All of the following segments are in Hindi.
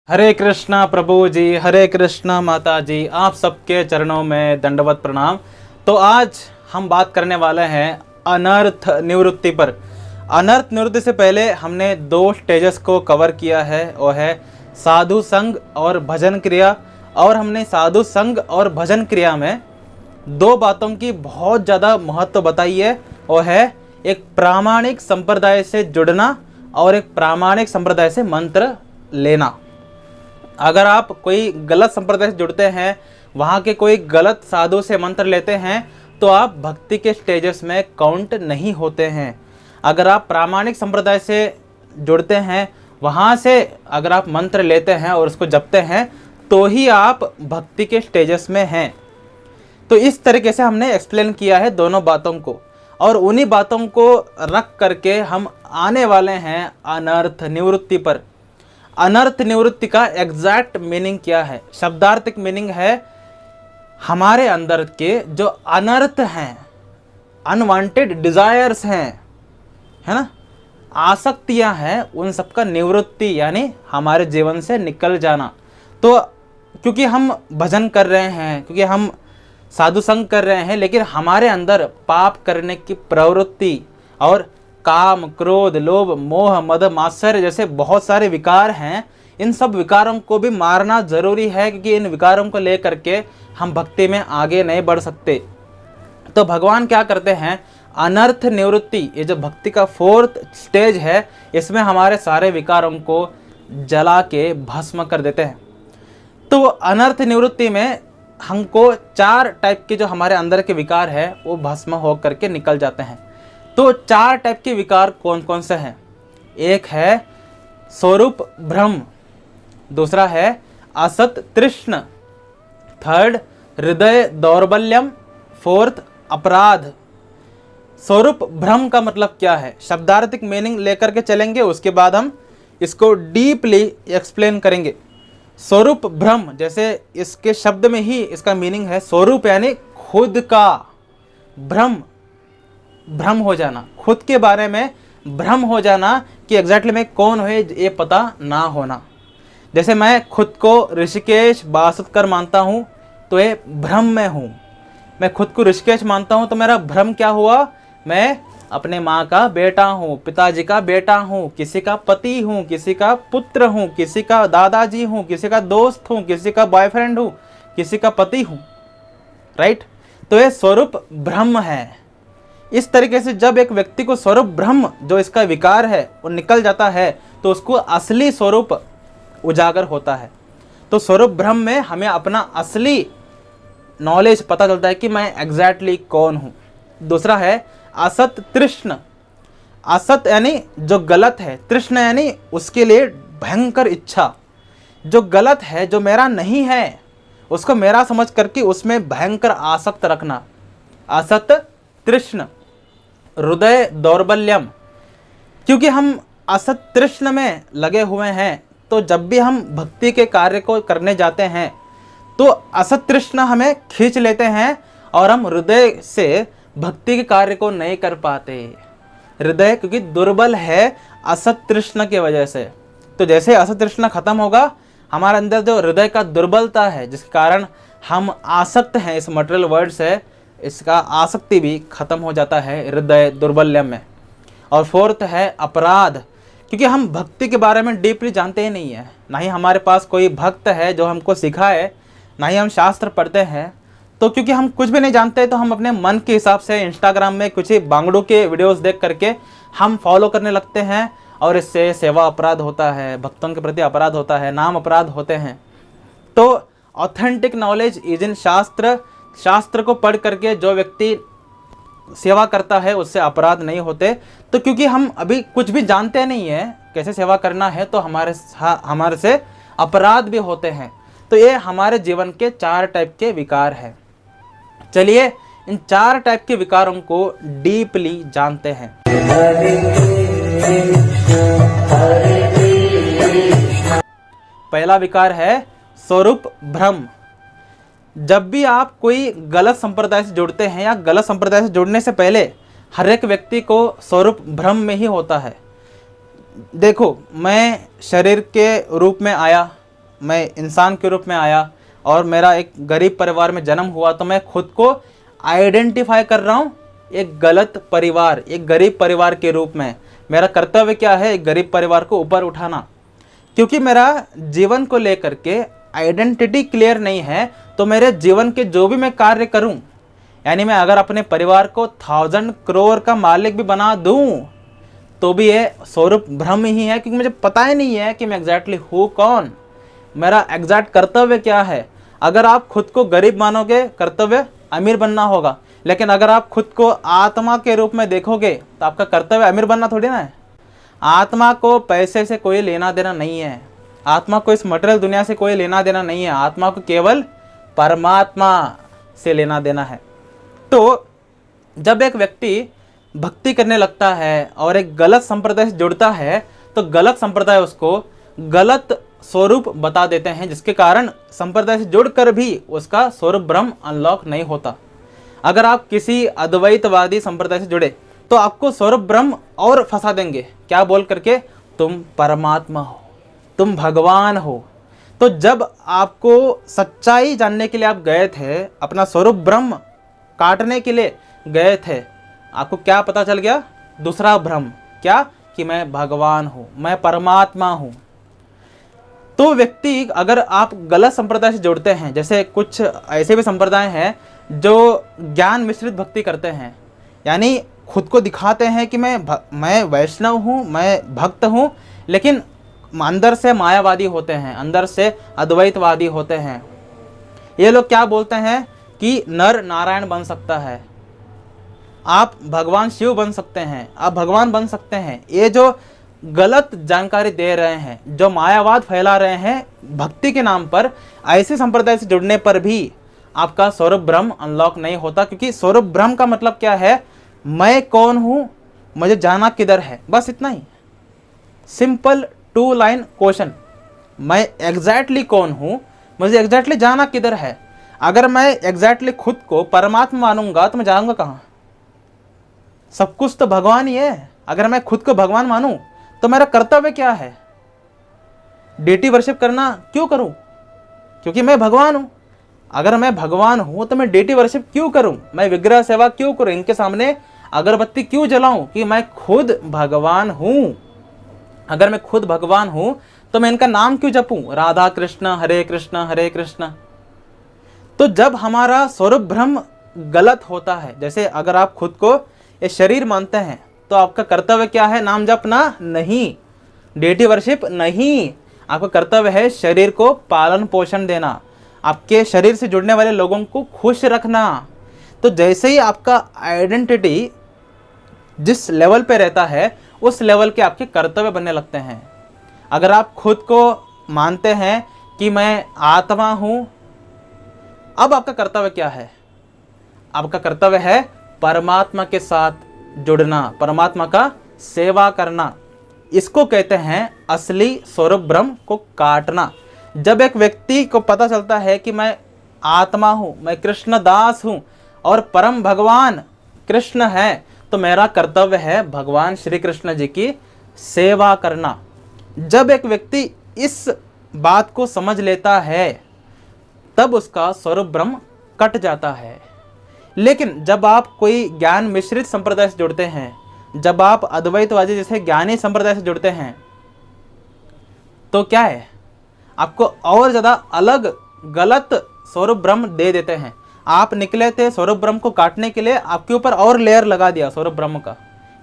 हरे कृष्णा प्रभु जी, हरे कृष्णा माता जी, आप सबके चरणों में दंडवत प्रणाम। तो आज हम बात करने वाले हैं अनर्थ निवृत्ति पर। अनर्थ निवृत्ति से पहले हमने दो स्टेजेस को कवर किया है, वो है साधु संग और भजन क्रिया। और हमने साधु संग और भजन क्रिया में दो बातों की बहुत ज़्यादा महत्व बताई है, वो है एक प्रामाणिक संप्रदाय से जुड़ना और एक प्रामाणिक संप्रदाय से मंत्र लेना। अगर आप कोई गलत संप्रदाय से जुड़ते हैं, वहाँ के कोई गलत साधु से मंत्र लेते हैं, तो आप भक्ति के स्टेजेस में काउंट नहीं होते हैं। अगर आप प्रामाणिक संप्रदाय से जुड़ते हैं, वहाँ से अगर आप मंत्र लेते हैं और उसको जपते हैं, तो ही आप भक्ति के स्टेजेस में हैं। तो इस तरीके से हमने एक्सप्लेन किया है दोनों बातों को, और उन्हीं बातों को रख करके हम आने वाले हैं अनर्थ निवृत्ति पर। अनर्थ निवृत्ति का एग्जैक्ट मीनिंग क्या है? शब्दार्थिक मीनिंग है हमारे अंदर के जो अनर्थ हैं, अनवांटेड डिजायर्स हैं, है ना, आसक्तियां हैं, उन सब का निवृत्ति यानी हमारे जीवन से निकल जाना। तो क्योंकि हम भजन कर रहे हैं, क्योंकि हम साधु संग कर रहे हैं, लेकिन हमारे अंदर पाप करने की प्रवृत्ति और काम, क्रोध, लोभ, मोह, मद, मात्सर्य जैसे बहुत सारे विकार हैं। इन सब विकारों को भी मारना जरूरी है, क्योंकि इन विकारों को लेकर के हम भक्ति में आगे नहीं बढ़ सकते। तो भगवान क्या करते हैं, अनर्थ निवृत्ति, ये जो भक्ति का फोर्थ स्टेज है, इसमें हमारे सारे विकारों को जला के भस्म कर देते हैं। तो अनर्थ निवृत्ति में हमको चार टाइप के जो हमारे अंदर के विकार है वो भस्म हो करके निकल जाते हैं। तो चार टाइप के विकार कौन कौन से हैं? एक है स्वरूप भ्रम, दूसरा है असत तृष्ण, थर्ड हृदय दौर्बल्यम, फोर्थ अपराध। स्वरूप भ्रम का मतलब क्या है, शब्दार्थिक मीनिंग लेकर के चलेंगे, उसके बाद हम इसको डीपली एक्सप्लेन करेंगे। स्वरूप भ्रम, जैसे इसके शब्द में ही इसका मीनिंग है, स्वरूप यानी खुद का, भ्रम भ्रम हो जाना, खुद के बारे में भ्रम हो जाना कि एग्जैक्टली मैं कौन हूँ ये पता ना होना। जैसे मैं खुद को ऋषिकेश बासुतकर मानता हूँ, तो ये भ्रम में हूँ। मैं खुद को ऋषिकेश मानता हूँ, तो मेरा भ्रम क्या हुआ, मैं अपने माँ का बेटा हूँ, पिताजी का बेटा हूँ, किसी का पति हूँ, किसी का पुत्र हूँ, किसी का दादाजी हूँ, किसी का दोस्त हूँ, किसी का बॉयफ्रेंड हूँ, किसी का पति हूँ, राइट। तो ये स्वरूप भ्रम है। इस तरीके से जब एक व्यक्ति को स्वरूप ब्रह्म जो इसका विकार है वो निकल जाता है, तो उसको असली स्वरूप उजागर होता है। तो स्वरूप ब्रह्म में हमें अपना असली नॉलेज पता चलता है कि मैं एग्जैक्टली कौन हूँ। दूसरा है असत तृष्ण। असत यानी जो गलत है, तृष्ण यानी उसके लिए भयंकर इच्छा। जो गलत है, जो मेरा नहीं है, उसको मेरा समझ करके उसमें भयंकर आसक्त रखना, असत तृष्ण। हृदय दौर्बल्यम, क्योंकि हम असत तृष्ण में लगे हुए हैं, तो जब भी हम भक्ति के कार्य को करने जाते हैं तो असत तृष्ण हमें खींच लेते हैं और हम हृदय से भक्ति के कार्य को नहीं कर पाते। हृदय क्योंकि दुर्बल है असत तृष्ण की वजह से। तो जैसे असत तृष्ण खत्म होगा, हमारे अंदर जो हृदय का दुर्बलता है, जिसके कारण हम आसक्त हैं इस मटेरियल वर्ल्ड से, इसका आसक्ति भी खत्म हो जाता है हृदय दुर्बल्य में। और फोर्थ है अपराध, क्योंकि हम भक्ति के बारे में डीपली जानते ही नहीं है, ना ही हमारे पास कोई भक्त है जो हमको सिखाए, ना ही हम शास्त्र पढ़ते हैं। तो क्योंकि हम कुछ भी नहीं जानते, तो हम अपने मन के हिसाब से इंस्टाग्राम में कुछ ही बांगड़ू के वीडियोस देख करके हम फॉलो करने लगते हैं, और इससे सेवा अपराध होता है, भक्तों के प्रति अपराध होता है, नाम अपराध होते हैं। तो ऑथेंटिक नॉलेज इज इन शास्त्र। शास्त्र को पढ़ करके जो व्यक्ति सेवा करता है उससे अपराध नहीं होते। तो क्योंकि हम अभी कुछ भी जानते नहीं है कैसे सेवा करना है, तो हमारे से अपराध भी होते हैं। तो ये हमारे जीवन के चार टाइप के विकार हैं। चलिए इन चार टाइप के विकारों को डीपली जानते हैं। पहला विकार है स्वरूप भ्रम। जब भी आप कोई गलत संप्रदाय से जुड़ते हैं या गलत संप्रदाय से जुड़ने से पहले हर एक व्यक्ति को स्वरूप भ्रम में ही होता है। देखो, मैं शरीर के रूप में आया, मैं इंसान के रूप में आया और मेरा एक गरीब परिवार में जन्म हुआ, तो मैं खुद को आइडेंटिफाई कर रहा हूँ एक गलत परिवार, एक गरीब परिवार के रूप में। मेरा कर्तव्य क्या है? एक गरीब परिवार को ऊपर उठाना। क्योंकि मेरा जीवन को लेकर के आइडेंटिटी क्लियर नहीं है, तो मेरे जीवन के जो भी मैं कार्य करूं, यानी मैं अगर अपने परिवार को 1000 करोड़ का मालिक भी बना दूं, तो भी ये स्वरूप भ्रम ही है, क्योंकि मुझे पता ही नहीं है कि मैं एग्जैक्टली हूँ कौन, मेरा एग्जैक्ट कर्तव्य क्या है। अगर आप खुद को गरीब मानोगे, कर्तव्य अमीर बनना होगा। लेकिन अगर आप खुद को आत्मा के रूप में देखोगे, तो आपका कर्तव्य अमीर बनना थोड़ी ना है। आत्मा को पैसे से कोई लेना देना नहीं है, आत्मा को इस मटेरियल दुनिया से कोई लेना देना नहीं है, आत्मा को केवल परमात्मा से लेना देना है। तो जब एक व्यक्ति भक्ति करने लगता है और एक गलत संप्रदाय से जुड़ता है, तो गलत संप्रदाय उसको गलत स्वरूप बता देते हैं, जिसके कारण संप्रदाय से जुड़कर भी उसका स्वरूप ब्रह्म अनलॉक नहीं होता। अगर आप किसी अद्वैतवादी संप्रदाय से जुड़े, तो आपको स्वरूप ब्रह्म और फंसा देंगे, क्या बोल करके? तुम परमात्मा हो, तुम भगवान हो। तो जब आपको सच्चाई जानने के लिए आप गए थे, अपना स्वरूप ब्रह्म काटने के लिए गए थे, आपको क्या पता चल गया? दूसरा भ्रम, क्या? कि मैं भगवान हूँ, मैं परमात्मा हूँ। तो व्यक्ति, अगर आप गलत संप्रदाय से जुड़ते हैं, जैसे कुछ ऐसे भी संप्रदाय हैं जो ज्ञान मिश्रित भक्ति करते हैं, यानी खुद को दिखाते हैं कि मैं वैष्णव हूँ, मैं भक्त हूँ, लेकिन अंदर से मायावादी होते हैं, अंदर से अद्वैतवादी होते हैं। ये लोग क्या बोलते हैं कि नर नारायण बन सकता है, आप भगवान शिव बन सकते हैं, आप भगवान बन सकते हैं। ये जो गलत जानकारी दे रहे हैं, जो मायावाद फैला रहे हैं भक्ति के नाम पर, ऐसे संप्रदाय से जुड़ने पर भी आपका स्वरूप ब्रह्म अनलॉक नहीं होता। क्योंकि स्वरूप ब्रह्म का मतलब क्या है? मैं कौन हूँ, मुझे जाना किधर है, बस इतना ही। सिंपल 2 लाइन क्वेश्चन, मैं एग्जैक्टली कौन हूँ, मुझे एग्जैक्टली जाना किधर है। अगर मैं एग्जैक्टली खुद को परमात्मा मानूंगा, तो मैं जाऊंगा कहाँ? सब कुछ तो भगवान ही है। अगर मैं खुद को भगवान मानूं, तो मेरा कर्तव्य क्या है? डेटी वर्शिप करना क्यों करूं? क्योंकि मैं भगवान हूं। अगर मैं भगवान हूं, तो मैं डेटी वर्शिप क्यों करूं? मैं विग्रह सेवा क्यों करूं? इनके सामने अगरबत्ती क्यों जलाऊं? कि मैं खुद भगवान हूं। अगर मैं खुद भगवान हूं, तो मैं इनका नाम क्यों जपूं? राधा कृष्ण हरे कृष्ण हरे कृष्ण। तो जब हमारा स्वरूप ब्रह्म गलत होता है, जैसे अगर आप खुद को ये शरीर मानते हैं, तो आपका कर्तव्य क्या है? नाम जपना नहीं, डेटी वर्शिप नहीं। आपका कर्तव्य है शरीर को पालन पोषण देना, आपके शरीर से जुड़ने वाले लोगों को खुश रखना। तो जैसे ही आपका आइडेंटिटी जिस लेवल पे रहता है, उस लेवल के आपके कर्तव्य बनने लगते हैं। अगर आप खुद को मानते हैं कि मैं आत्मा हूँ, अब आपका कर्तव्य क्या है? आपका कर्तव्य है परमात्मा के साथ जुड़ना, परमात्मा का सेवा करना। इसको कहते हैं असली स्वरूप ब्रह्म को काटना। जब एक व्यक्ति को पता चलता है कि मैं आत्मा हूँ, मैं कृष्ण दास हूँ और परम भगवान कृष्ण है, तो मेरा कर्तव्य है भगवान श्री कृष्ण जी की सेवा करना। जब एक व्यक्ति इस बात को समझ लेता है, तब उसका स्वरूप ब्रह्म कट जाता है। लेकिन जब आप कोई ज्ञान मिश्रित संप्रदाय से जुड़ते हैं, जब आप अद्वैतवादी जैसे ज्ञानी संप्रदाय से जुड़ते हैं, तो क्या है? आपको और ज़्यादा अलग गलत स्वरूप ब्रह्म दे देते हैं। आप निकले थे स्वरूप ब्रह्म को काटने के लिए, आपके ऊपर और लेयर लगा दिया स्वरूप ब्रह्म का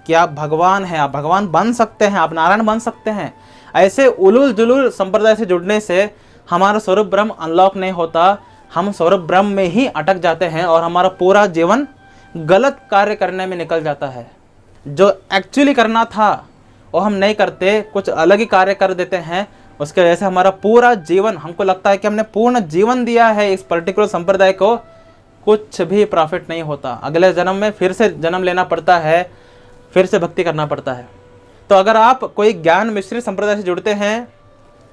कि आप भगवान हैं, आप भगवान बन सकते हैं, आप नारायण बन सकते हैं। ऐसे उलूल जुलूल संप्रदाय से जुड़ने से हमारा स्वरूप ब्रह्म अनलॉक नहीं होता, हम स्वरूप ब्रह्म में ही अटक जाते हैं और हमारा पूरा जीवन गलत कार्य करने में निकल जाता है। जो एक्चुअली करना था वो हम नहीं करते, कुछ अलग ही कार्य कर देते हैं। उसके वजह से हमारा पूरा जीवन, हमको लगता है कि हमने पूर्ण जीवन दिया है इस पर्टिकुलर संप्रदाय को, कुछ भी प्रॉफिट नहीं होता। अगले जन्म में फिर से जन्म लेना पड़ता है, फिर से भक्ति करना पड़ता है। तो अगर आप कोई ज्ञान मिश्रित संप्रदाय से जुड़ते हैं,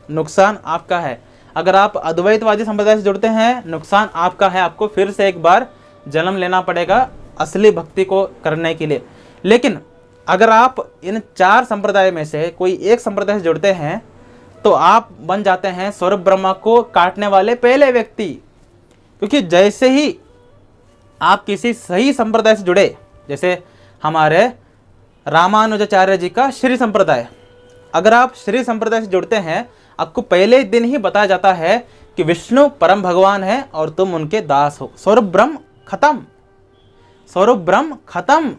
नुकसान आपका है। अगर आप अद्वैतवादी संप्रदाय से जुड़ते हैं, नुकसान आपका है। आपको फिर से एक बार जन्म लेना पड़ेगा असली भक्ति को करने के लिए। लेकिन अगर आप इन 4 संप्रदाय में से कोई एक संप्रदाय से जुड़ते हैं, तो आप बन जाते हैं स्वरूप ब्रह्म को काटने वाले पहले व्यक्ति। क्योंकि जैसे ही आप किसी सही संप्रदाय से जुड़े, जैसे हमारे रामानुजाचार्य जी का श्री संप्रदाय, अगर आप श्री संप्रदाय से जुड़ते हैं, आपको पहले दिन ही बताया जाता है कि विष्णु परम भगवान है और तुम उनके दास हो। स्वरूप ब्रह्म खत्म, स्वरूप ब्रह्म खत्म।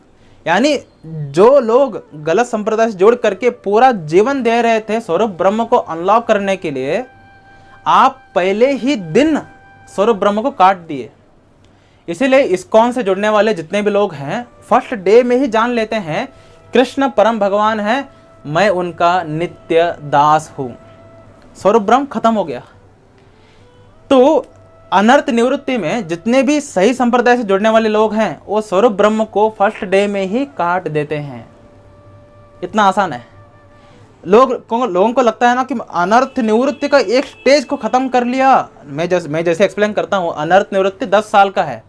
यानी जो लोग गलत संप्रदाय से जुड़ करके पूरा जीवन दे रहे थे स्वरूप ब्रह्म को अनलॉक करने के लिए, आप पहले ही दिन स्वरूप ब्रह्म को काट दिए। इसीलिए इस्कॉन से जुड़ने वाले जितने भी लोग हैं, फर्स्ट डे में ही जान लेते हैं कृष्ण परम भगवान है, मैं उनका नित्य दास हूं। स्वरूप ब्रह्म खत्म हो गया। तो अनर्थ निवृत्ति में जितने भी सही संप्रदाय से जुड़ने वाले लोग हैं, वो स्वरूप ब्रह्म को फर्स्ट डे में ही काट देते हैं। इतना आसान है। लोगों को लगता है ना कि अनर्थ निवृत्ति का एक स्टेज को खत्म कर लिया। मैं जैसे एक्सप्लेन करता हूँ, अनर्थ निवृत्ति 10 साल का है।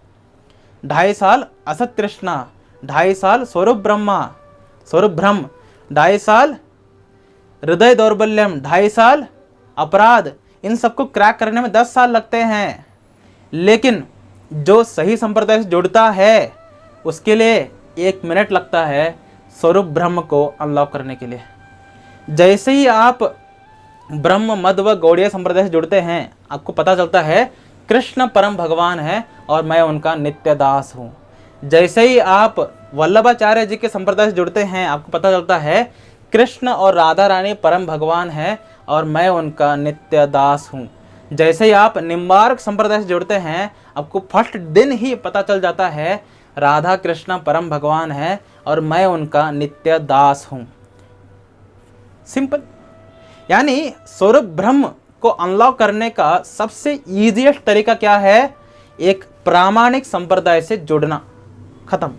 2.5 साल असत तृष्णा, 2.5 साल स्वरूप ब्रह्म, 2.5 साल हृदय दौर्बल्यम, 2.5 साल अपराध। इन सबको क्रैक करने में 10 साल लगते हैं। लेकिन जो सही संप्रदाय से जुड़ता है, उसके लिए 1 मिनट लगता है स्वरूप ब्रह्म को अनलॉक करने के लिए। जैसे ही आप ब्रह्म मध्व व गौड़ीय संप्रदाय से जुड़ते हैं, आपको पता चलता है कृष्ण परम भगवान है और मैं उनका नित्य दास हूँ। जैसे ही आप वल्लभाचार्य जी के संप्रदाय से जुड़ते हैं, आपको पता चलता है कृष्ण और राधा रानी परम भगवान है और मैं उनका नित्य दास हूँ। जैसे ही आप निम्बार्क संप्रदाय से जुड़ते हैं, आपको फर्स्ट दिन ही पता चल जाता है राधा कृष्ण परम भगवान है और मैं उनका नित्य दास हूँ। सिंपल। यानी स्वरूप ब्रह्म को अनलॉक करने का सबसे ईजीएस्ट तरीका क्या है? एक प्रामाणिक संप्रदाय से जुड़ना। खत्म।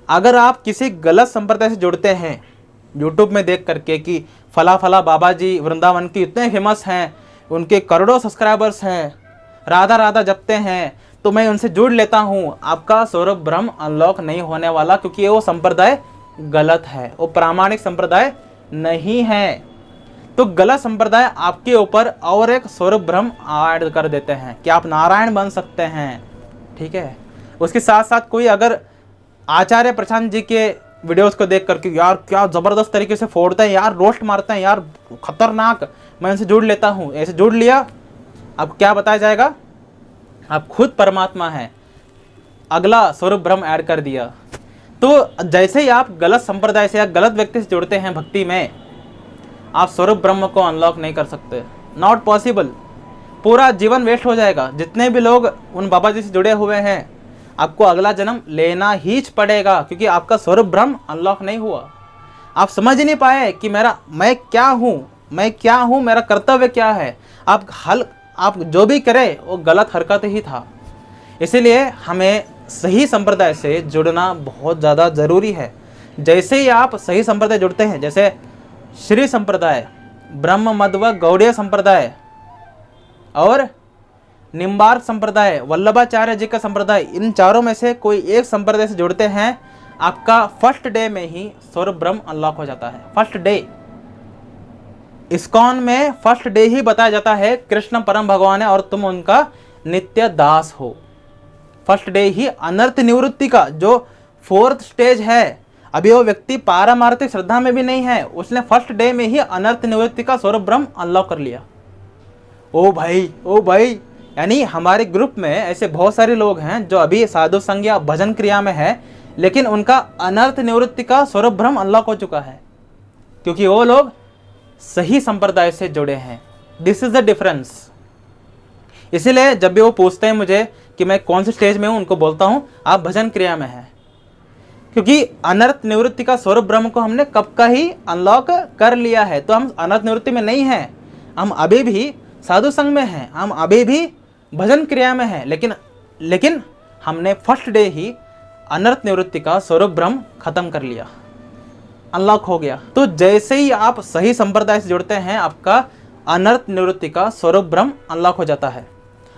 अगर आप किसी गलत संप्रदाय से जुड़ते हैं, यूट्यूब में देख करके कि फला फला बाबा जी वृंदावन के इतने फेमस हैं, उनके करोड़ों सब्सक्राइबर्स हैं, राधा राधा जपते हैं, तो मैं उनसे जुड़ लेता हूँ, आपका स्वरूप ब्रह्म अनलॉक नहीं होने वाला। क्योंकि वो संप्रदाय गलत है, वो प्रामाणिक संप्रदाय नहीं है। तो गलत संप्रदाय आपके ऊपर और एक स्वरूप ब्रह्म ऐड कर देते हैं कि आप नारायण बन सकते हैं। ठीक है। उसके साथ साथ कोई अगर आचार्य प्रशांत जी के वीडियोस को देख करके यार क्या ज़बरदस्त तरीके से फोड़ते हैं यार, रोस्ट मारते हैं यार, खतरनाक, मैं उनसे जुड़ लेता हूँ, ऐसे जुड़ लिया, अब क्या बताया जाएगा? आप खुद परमात्मा हैं, अगला स्वरूप ब्रह्म ऐड कर दिया। तो जैसे ही आप गलत संप्रदाय से या गलत व्यक्ति से जुड़ते हैं भक्ति में, आप स्वरूप ब्रह्म को अनलॉक नहीं कर सकते। Not possible. पूरा जीवन वेस्ट हो जाएगा। जितने भी लोग उन बाबा जी से जुड़े हुए हैं, आपको अगला जन्म लेना ही पड़ेगा, क्योंकि आपका स्वरूप ब्रह्म अनलॉक नहीं हुआ। आप समझ ही नहीं पाए कि मैं क्या हूँ, मेरा कर्तव्य क्या है। आप जो भी करें वो गलत हरकत ही था। इसीलिए हमें सही संप्रदाय से जुड़ना बहुत ज़्यादा ज़रूरी है। जैसे ही आप सही संप्रदाय जुड़ते हैं, जैसे श्री संप्रदाय, ब्रह्म मध्व गौड़ीय संप्रदाय और निम्बार्क संप्रदाय, वल्लभाचार्य जी का संप्रदाय, इन चारों में से कोई एक संप्रदाय से जुड़ते हैं, आपका फर्स्ट डे में ही स्वरूप ब्रह्म अनलॉक हो जाता है। First day. इस्कॉन में फर्स्ट डे ही बताया जाता है कृष्ण परम भगवान है और तुम उनका नित्य दास हो। फर्स्ट डे ही अनर्थ निवृत्ति का जो 4th स्टेज है, अभी वो व्यक्ति पारमार्थिक श्रद्धा में भी नहीं है, उसने फर्स्ट डे में ही अनर्थ निवृत्ति का स्वरूप ब्रह्म अनलॉक कर लिया। ओ भाई, यानी हमारे ग्रुप में ऐसे बहुत सारे लोग हैं जो अभी साधु संग या भजन क्रिया में है, लेकिन उनका अनर्थ निवृत्ति का स्वरूप ब्रह्म अनलॉक हो चुका है, क्योंकि वो लोग सही संप्रदाय से जुड़े हैं। This is the difference. इसीलिए जब भी वो पूछते हैं मुझे कि मैं कौन से स्टेज में हूँ, उनको बोलता हूँ आप भजन क्रिया में हैं, क्योंकि अनर्थ निवृत्ति का स्वरूप ब्रह्म को हमने कब का ही अनलॉक कर लिया है। तो हम अनर्थ निवृत्ति में नहीं हैं, हम अभी भी साधु संघ में हैं, हम अभी भी भजन क्रिया में हैं, लेकिन हमने फर्स्ट डे ही अनर्थ निवृत्ति का स्वरूप ब्रह्म खत्म कर लिया, अनलॉक हो गया। तो जैसे ही आप सही संप्रदाय से जुड़ते हैं, आपका अनर्थ निवृत्ति का स्वरूप ब्रह्म अनलॉक हो जाता है।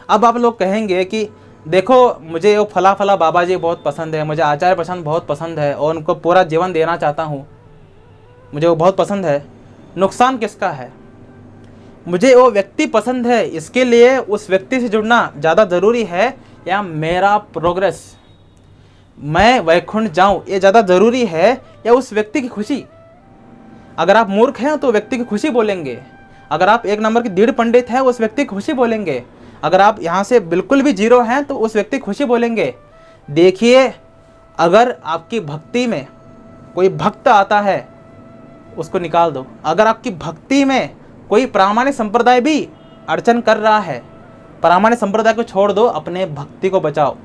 अब आप लोग कहेंगे कि देखो मुझे वो फला फला बाबा जी बहुत पसंद है, मुझे आचार्य प्रशांत बहुत पसंद है और उनको पूरा जीवन देना चाहता हूँ, मुझे वो बहुत पसंद है, नुकसान किसका है? मुझे वो व्यक्ति पसंद है, इसके लिए उस व्यक्ति से जुड़ना ज़्यादा ज़रूरी है, या मेरा प्रोग्रेस, मैं वैकुंठ जाऊं, ये ज़्यादा ज़रूरी है, या उस व्यक्ति की खुशी। अगर आप मूर्ख हैं तो व्यक्ति की खुशी बोलेंगे, अगर आप एक नंबर की दृढ़ पंडित हैं उस व्यक्ति की खुशी बोलेंगे, अगर आप यहाँ से बिल्कुल भी जीरो हैं तो उस व्यक्ति की खुशी बोलेंगे। देखिए, अगर आपकी भक्ति में कोई भक्त आता है उसको निकाल दो, अगर आपकी भक्ति में कोई प्रामाणिक संप्रदाय भी अड़चन कर रहा है, प्रामाणिक संप्रदाय को छोड़ दो, अपने भक्ति को बचाओ।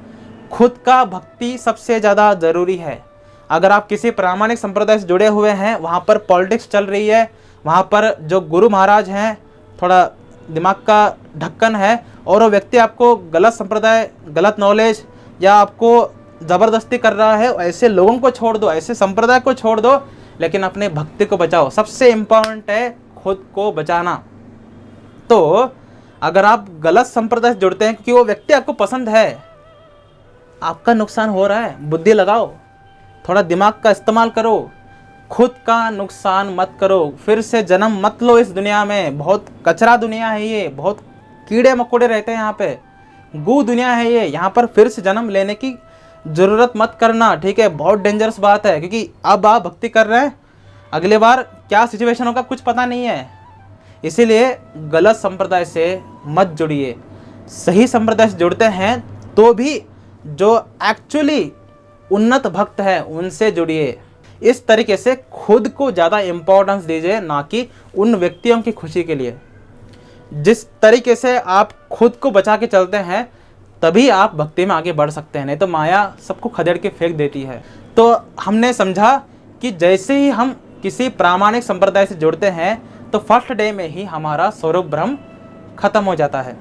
खुद का भक्ति सबसे ज़्यादा ज़रूरी है। अगर आप किसी प्रामाणिक संप्रदाय से जुड़े हुए हैं, वहाँ पर पॉलिटिक्स चल रही है, वहाँ पर जो गुरु महाराज हैं थोड़ा दिमाग का ढक्कन है, और वो व्यक्ति आपको गलत संप्रदाय, गलत नॉलेज या आपको ज़बरदस्ती कर रहा है, ऐसे लोगों को छोड़ दो, ऐसे संप्रदाय को छोड़ दो, लेकिन अपने भक्ति को बचाओ। सबसे इम्पोर्टेंट है खुद को बचाना। तो अगर आप गलत संप्रदाय से जुड़ते हैं क्योंकि वो व्यक्ति आपको पसंद है, आपका नुकसान हो रहा है, बुद्धि लगाओ, थोड़ा दिमाग का इस्तेमाल करो, खुद का नुकसान मत करो, फिर से जन्म मत लो इस दुनिया में। बहुत कचरा दुनिया है ये, बहुत कीड़े मकोड़े रहते हैं यहाँ पे, गू दुनिया है ये, यहाँ पर फिर से जन्म लेने की ज़रूरत मत करना, ठीक है। बहुत डेंजरस बात है, क्योंकि अब आप भक्ति कर रहे हैं, अगले बार क्या सिचुएशन होगा कुछ पता नहीं है। इसीलिए गलत संप्रदाय से मत जुड़िए, सही संप्रदाय से जुड़ते हैं तो भी जो एक्चुअली उन्नत भक्त हैं उनसे जुड़िए। इस तरीके से खुद को ज़्यादा इम्पोर्टेंस दीजिए, ना कि उन व्यक्तियों की खुशी के लिए। जिस तरीके से आप खुद को बचा के चलते हैं तभी आप भक्ति में आगे बढ़ सकते हैं, नहीं तो माया सबको खदेड़ के फेंक देती है। तो हमने समझा कि जैसे ही हम किसी प्रामाणिक संप्रदाय से जुड़ते हैं तो फर्स्ट डे में ही हमारा स्वरूप भ्रम खत्म हो जाता है।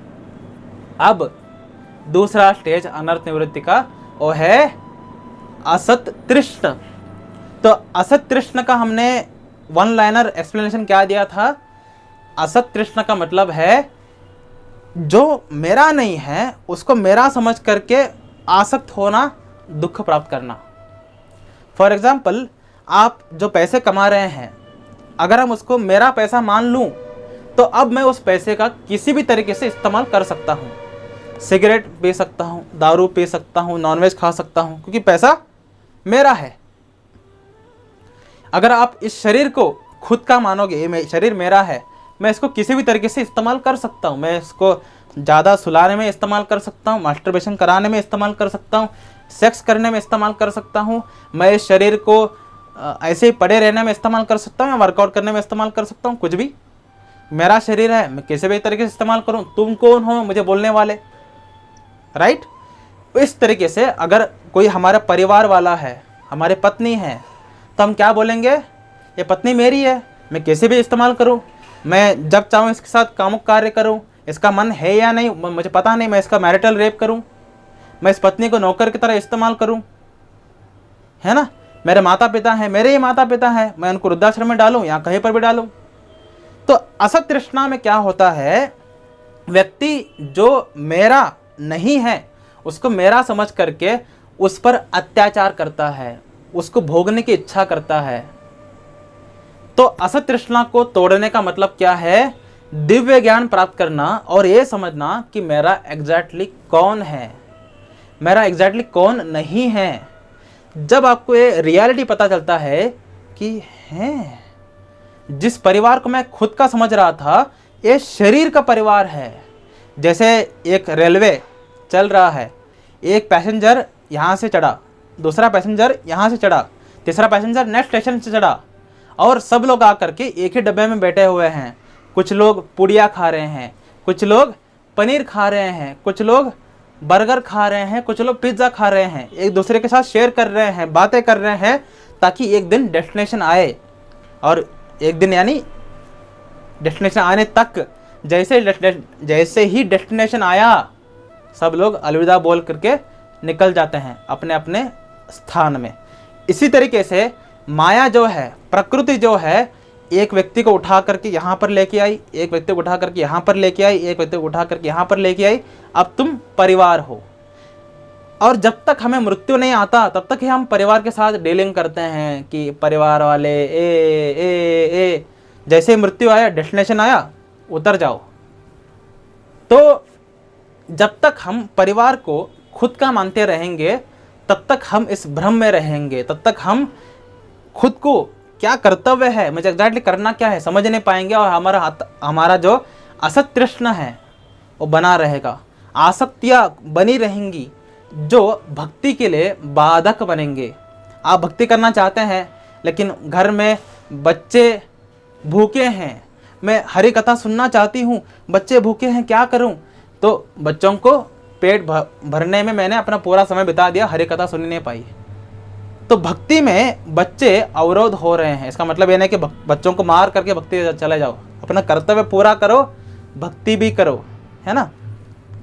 अब दूसरा स्टेज अनर्थ निवृत्ति का वो है असत तृष्ण। तो असत तृष्ण का हमने वन लाइनर एक्सप्लेनेशन क्या दिया था? असत तृष्ण का मतलब है जो मेरा नहीं है उसको मेरा समझ करके आसक्त होना, दुख प्राप्त करना। फॉर एग्जाम्पल, आप जो पैसे कमा रहे हैं, अगर हम उसको मेरा पैसा मान लूँ तो अब मैं उस पैसे का किसी भी तरीके से इस्तेमाल कर सकता हूँ। सिगरेट पी सकता हूँ, दारू पी सकता हूँ, नॉनवेज खा सकता हूँ, क्योंकि पैसा मेरा है। अगर आप इस शरीर को खुद का मानोगे, ये शरीर मेरा है, मैं इसको किसी भी तरीके से इस्तेमाल कर सकता हूँ। मैं इसको ज़्यादा सुलाने में इस्तेमाल कर सकता हूँ, मास्टरबेशन कराने में इस्तेमाल कर सकता हूँ, सेक्स करने में इस्तेमाल कर सकता हूँ, मैं इस शरीर को ऐसे ही पड़े रहने में इस्तेमाल कर सकता हूँ, या वर्कआउट करने में इस्तेमाल कर सकता हूँ। कुछ भी मेरा शरीर है, मैं किसी भी तरीके से इस्तेमाल करूँ। तुम कौन हो मुझे बोलने वाले, राइट? इस तरीके से अगर कोई हमारा परिवार वाला है, हमारे पत्नी है, तो हम क्या बोलेंगे? ये पत्नी मेरी है, मैं कैसे भी इस्तेमाल करूं, मैं जब चाहूँ इसके साथ कामुक कार्य करूं, इसका मन है या नहीं मुझे पता नहीं, मैं इसका मैरिटल रेप करूं, मैं इस पत्नी को नौकर की तरह इस्तेमाल करूं, है ना? मेरे माता पिता हैं, मेरे ही माता पिता हैं, मैं उनको वृद्धाश्रम में डालूं या कहीं पर भी डालूं। तो असत तृष्णा में क्या होता है? व्यक्ति जो मेरा नहीं है उसको मेरा समझ करके उस पर अत्याचार करता है, उसको भोगने की इच्छा करता है। तो असत तृष्णा को तोड़ने का मतलब क्या है? दिव्य ज्ञान प्राप्त करना और ये समझना कि मेरा एग्जैक्टली कौन है, मेरा एग्जैक्टली कौन नहीं है। जब आपको ये रियलिटी पता चलता है कि है जिस परिवार को मैं खुद का समझ रहा था ये शरीर का परिवार है। जैसे एक रेलवे चल रहा है, एक पैसेंजर यहाँ से चढ़ा, दूसरा पैसेंजर यहाँ से चढ़ा, तीसरा पैसेंजर नेक्स्ट स्टेशन से चढ़ा, और सब लोग आकर के एक ही डब्बे में बैठे हुए हैं। कुछ लोग पुड़िया खा रहे हैं, कुछ लोग पनीर खा रहे हैं, कुछ लोग बर्गर खा रहे हैं, कुछ लोग पिज्ज़ा खा रहे हैं, एक दूसरे के साथ शेयर कर रहे हैं, बातें कर रहे हैं, ताकि एक दिन डेस्टिनेशन आए। और एक दिन यानी डेस्टिनेशन आने तक, जैसे ही डेस्टिनेशन आया सब लोग अलविदा बोल करके निकल जाते हैं अपने अपने स्थान में। इसी तरीके से माया जो है, प्रकृति जो है, एक व्यक्ति को उठा करके यहाँ पर लेके आई, एक व्यक्ति को उठा करके यहाँ पर लेके आई, एक व्यक्ति को उठा करके यहाँ पर लेके आई। अब तुम परिवार हो, और जब तक हमें मृत्यु नहीं आता तब तक ही हम परिवार के साथ डीलिंग करते हैं कि परिवार वाले ए ए ए। जैसे ही मृत्यु आया, डेस्टिनेशन आया, उतर जाओ। तो जब तक हम परिवार को खुद का मानते रहेंगे तब तक हम इस भ्रम में रहेंगे, तब तक हम खुद को क्या कर्तव्य है, मुझे एग्जैक्टली करना क्या है, समझ नहीं पाएंगे और हमारा जो असत तृष्णा है वो बना रहेगा। आसक्तियाँ बनी रहेंगी जो भक्ति के लिए बाधक बनेंगे। आप भक्ति करना चाहते हैं लेकिन घर में बच्चे भूखे हैं, मैं हरि कथा सुनना चाहती हूँ, बच्चे भूखे हैं, क्या करूँ? तो बच्चों को पेट भरने में मैंने अपना पूरा समय बिता दिया, हरि कथा सुन नहीं पाई। तो भक्ति में बच्चे अवरोध हो रहे हैं। इसका मतलब यह नहीं कि बच्चों को मार करके भक्ति चले जाओ, अपना कर्तव्य पूरा करो, भक्ति भी करो, है ना।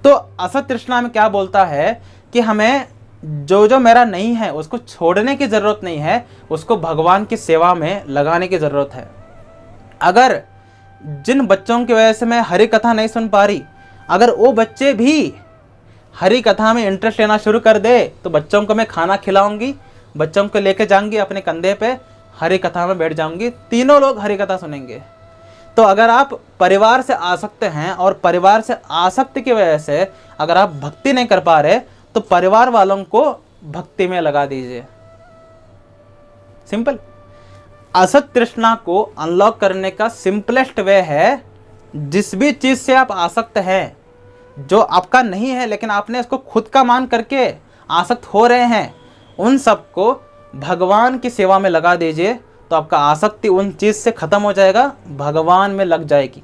तो असत तृष्णा में क्या बोलता है कि हमें जो मेरा नहीं है उसको छोड़ने की ज़रूरत नहीं है, उसको भगवान की सेवा में लगाने की ज़रूरत है। अगर जिन बच्चों की वजह से मैं हरि कथा नहीं सुन पा रही, अगर वो बच्चे भी हरि कथा में इंटरेस्ट लेना शुरू कर दे तो बच्चों को मैं खाना खिलाऊंगी, बच्चों को लेके जाऊंगी अपने कंधे पे, हरि कथा में बैठ जाऊंगी, तीनों लोग हरि कथा सुनेंगे। तो अगर आप परिवार से आसक्त हैं और परिवार से आसक्ति की वजह से अगर आप भक्ति नहीं कर पा रहे तो परिवार वालों को भक्ति में लगा दीजिए। सिंपल। असत तृष्णा को अनलॉक करने का सिंपलेस्ट वे है, जिस भी चीज से आप आसक्त हैं, जो आपका नहीं है लेकिन आपने इसको खुद का मान करके आसक्त हो रहे हैं, उन सबको भगवान की सेवा में लगा दीजिए तो आपका आसक्ति उन चीज से खत्म हो जाएगा, भगवान में लग जाएगी।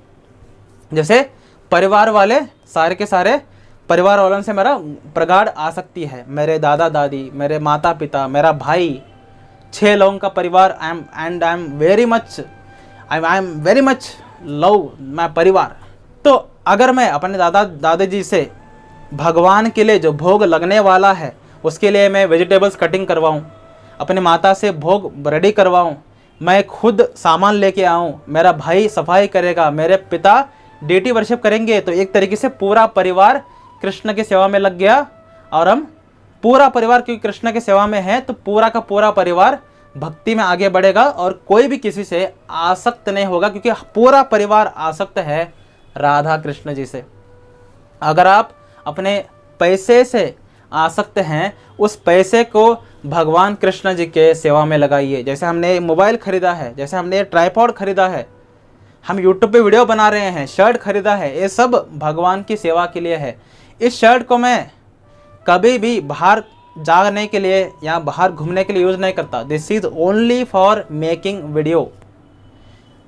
जैसे परिवार वाले सारे के सारे परिवार वालों से मेरा प्रगाढ़ आसक्ति है, मेरे दादा दादी, मेरे माता पिता, मेरा भाई, 6 लोगों का परिवार। I am very much love my परिवार। तो अगर मैं अपने दादा दादाजी से भगवान के लिए जो भोग लगने वाला है उसके लिए मैं वेजिटेबल्स कटिंग करवाऊं, अपने माता से भोग रेडी करवाऊं, मैं खुद सामान लेके आऊं, मेरा भाई सफाई करेगा, मेरे पिता डेटी वर्शिप करेंगे, तो एक तरीके से पूरा परिवार कृष्ण की सेवा में लग गया। और हम पूरा परिवार क्योंकि कृष्ण की सेवा में है तो पूरा का पूरा परिवार भक्ति में आगे बढ़ेगा और कोई भी किसी से आसक्त नहीं होगा, क्योंकि पूरा परिवार आसक्त है राधा कृष्ण जी से। अगर आप अपने पैसे से आसक्त हैं, उस पैसे को भगवान कृष्ण जी के सेवा में लगाइए। जैसे हमने मोबाइल खरीदा है, जैसे हमने ट्राइपॉड खरीदा है, हम यूट्यूब पे वीडियो बना रहे हैं, शर्ट खरीदा है, ये सब भगवान की सेवा के लिए है। इस शर्ट को मैं कभी भी बाहर जाने के लिए या बाहर घूमने के लिए यूज़ नहीं करता। This is only for making video.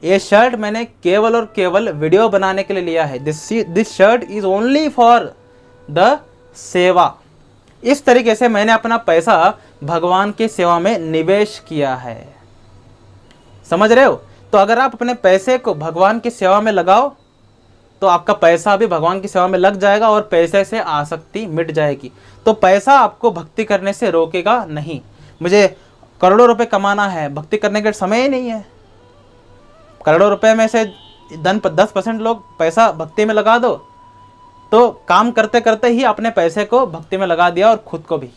ये शर्ट मैंने केवल और केवल वीडियो बनाने के लिए लिया है। This shirt is only for the सेवा। इस तरीके से मैंने अपना पैसा भगवान की सेवा में निवेश किया है। समझ रहे हो? तो अगर आप अपने पैसे को भगवान की सेवा में लगाओ तो आपका पैसा भी भगवान की सेवा में लग जाएगा और पैसे से आसक्ति मिट जाएगी। तो पैसा आपको भक्ति करने से रोकेगा नहीं। मुझे करोड़ों रुपए कमाना है, भक्ति करने का समय ही नहीं है। करोड़ों रुपए में से 10% लोग पैसा भक्ति में लगा दो, तो काम करते करते ही अपने पैसे को भक्ति में लगा दिया और खुद को भी।